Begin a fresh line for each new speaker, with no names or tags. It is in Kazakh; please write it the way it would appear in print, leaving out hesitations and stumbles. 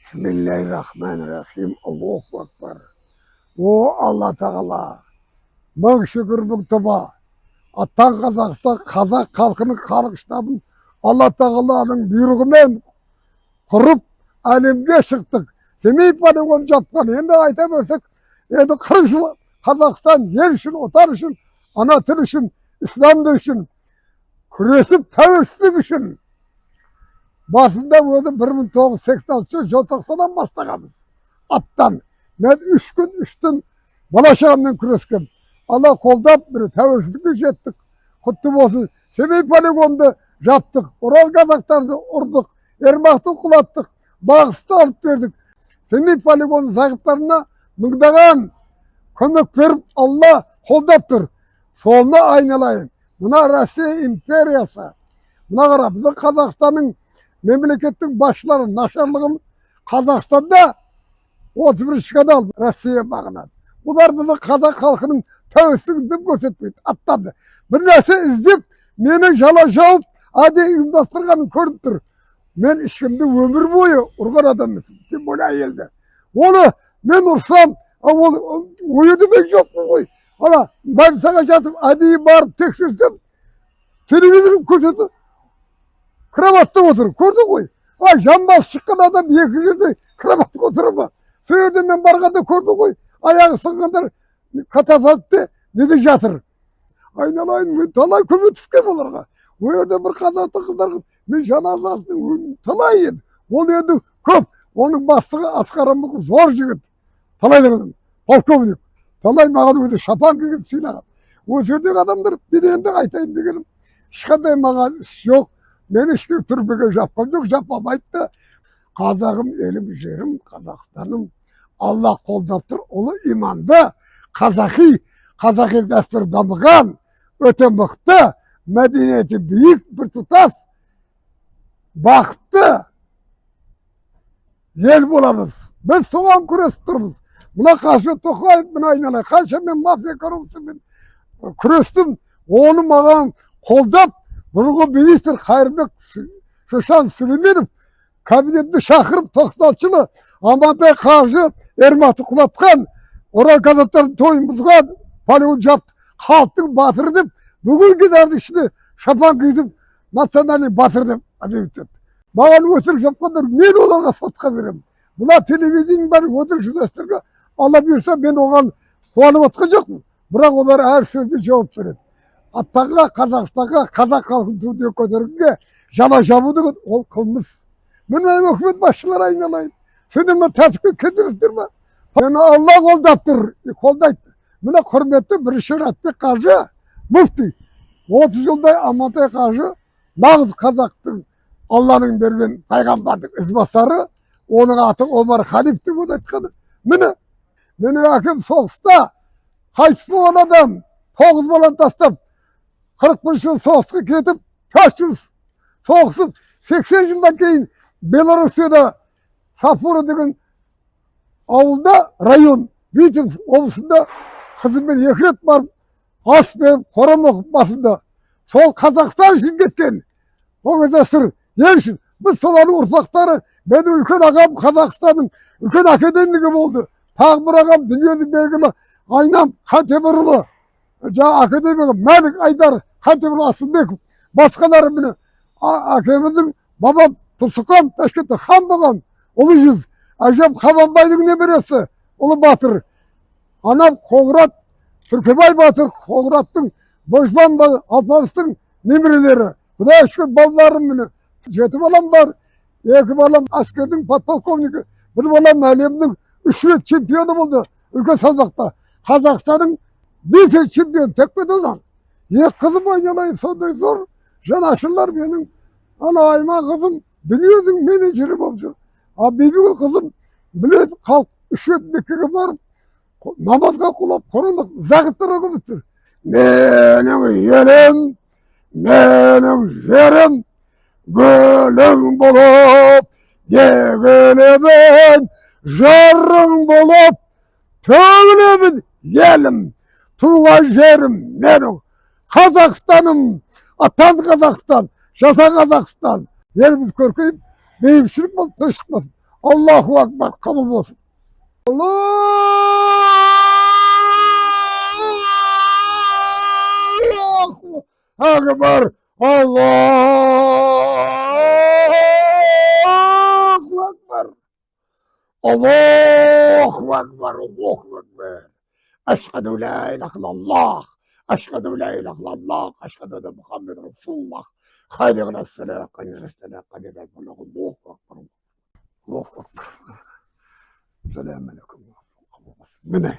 Bismillahirrahmanirrahim. Allahu Akbar. O Allah Teala. Мың şükür мың tuba. Atan Қазақстан, қазақ халқының халық штабын Алла Тағаланың бұйрығымен құрып әлемге шықтық. Семей полигон жапқан. Енді айта берсек, енді 40 жыл Қазақстан ел үшін, отан үшін, ана тіл үшін, ислам үшін күресіп тәуелсіздік үшін. Басында өзі 1986 желтоқсаннан бастағанбыз. Аттан. Мен 3 күн 3 түн бала шағаммен күрескен. Алла қолдап бір тәуелсіздікке жеттік. Құтты болсын. Семей полигонды жаптық. Орал казақтарды ұрдық. Ермақты құлаттық. Бағысты алып бердік. Семей полигонның зағыптарына мыңдаған көмек беріп Алла қолдап тұр. Солына айналайын. Мына Россия империясы. Мына қара, біздің Қазақстанның мемлекеттің басшылары нашарлығын Қазақстанда 31 канал Россия бағынады. Олар біздің қазақ халқының тәуелсіздігін дым көрсетпейді, аттарды. Бір нәрсе іздеп, мені жала жауып, әдейі ұйымдастырғанын көріп тұр. Мен ешкімді өмір бойы ұрған адам емеспін, тем более әйелді. Оны мен ұрсам, ол ойы демек жоқ қой. Ана, больницаға жатып, әдейі барып тексерсем, телевизорын көрсетіп, кроватта отыр, көрді ғой. Жамбас шыққан адам екі жерде кроватта отыры ма? Сол жерде мен барғанда көрді ғой. Аяғы сынғандар катафалкте неде жатыр. Айналайын, мен талай көмек түскен оларға. Ол жерде бір қазақтың қыздарға мен жаназасының талай еді. Ол енді көп. Оның бастығы Асқар Аманқұлов зор жігіт. Талайлардан полковник. Талай маған өзі шапан киіп сыйлаған. Осы жердегі адамдар мен енді айтайын дегенім, ешқандай маған іс жоқ. Мен ешкім түрмеге жапқан жоқ, жаппамайды да. Қазағым, елім, жерім, Қазақстаным. Алла қолдап тұр, ұлы иманды, қазақи дәстүр дамыған, өте мықты, мәдениеті биік, біртұтас, бақытты ел боламыз. Біз соған күресіп тұрмыз. Мына Қасым Тоқаев, мына айналайын, қанша мен мафия коррупциямен күрестім, оны маған қолдап, бұрынғы министр Қайырбек Шошан Сүлейменов кабинетті шақырып 90 жылы Амантай Қажы Ермақты құлатқан, Орал казақтардың тойын бұзған, полигон жапты, халықтың батыры деп, бүгінгі дардың ішінде шапан киізіп, национальный батыр деп объявить етті. Маған өтірік жапқандар, мен оларға сотқа беремін. Бұна телевидениенің бәрі өтірік журналистерге Алла бұйырса, мен оған қуанып отқан жоқпын. Бірақ олар әр сөзіне жауап береді. Аттаға, Қазақстанға, қазақ халқын туды көтергенге жала жабу деген ол қылмыс. Мен өкімет басшылары айналайын. Сені мен тәртіпке кетіріздер ма? Мені Алла қолдап тұр, қолдайды. Міне құрметті бірінші Ратбек Қажы, мүфти. 30 жылдай Амантай Қажы, нағыз қазақтың Алланың берген пайғамбардың ізбасары, оның аты Омар Халиф деп айтқаны. Міне әкем соғыста қайтыс болған адам, 9 баланы тастап, 41 жыл соғысқа кетіп, 4 жыл соғысып, 80 жылдан кейін Белоруссияда Сафура деген ауылда, район, Витебск облысында қызыммен 2 рет барып, ас беріп, Құран оқып басында. Сол Қазақстан үшін кеткен. Ол кезде сыр, ел үшін. Біз солардың ұрпақтары, менің үлкен ағам Қазақстанның үлкен академигі болды. Тағы бір ағам дүниесі белгілі Айнам Қантемірұлы, академигі Мәлік Айдар Қантемірұлы Асылбеков, басқалары міне әкеміздің бабам Тұсықан Ташкентте хан болған, ұлы жүз, әжем Қабанбайдың немересі, ұлы батыр. Анам Қоңырат, Түркебай батыр, Қоңыраттың, Божбан Алпамыстың немерелері. Бұда үшкен балаларым міне, 7 балам бар, 2 балам әскердің подполковнигі, 1 балам әлемнің 3 рет чемпионы болды, үлкен салмақта. Қазақстанның 5 рет чемпион, тек беділдан. 2 қызым айналайын, сондай зор жанашырлар менің. Ана Айман қызым дүниенің менеджері болып жүр. Бибігүл қызым біледі, халық 3 рет Меккеге барып, намазға құлап, Құран зағыптар оқып тұр. Менің елім, менің жерім, гүлің болып, егілемін, жарың болып, төгілемін елім, туған жерім менің, Қазақстаным, atan Қазақстан, жаса Қазақстан. Еліміз көркейіп, бейбітшілік болып, тыныштық болсын. Allahu Ekber. Kabul olsun. Allahu Ekber. Allahu Ekber. Allahu Ekber. Allahu Ekber. Eşhedü la ilahe illallah. Eşhedü la ilahe illallah. Eşhedü enne Muhammed Resulullah. Haydi ala selam. Haydi ala selam. Haydi ala selam. Allahu Ekber. Allahu Ekber. Selamun aleyküm. Bu ne?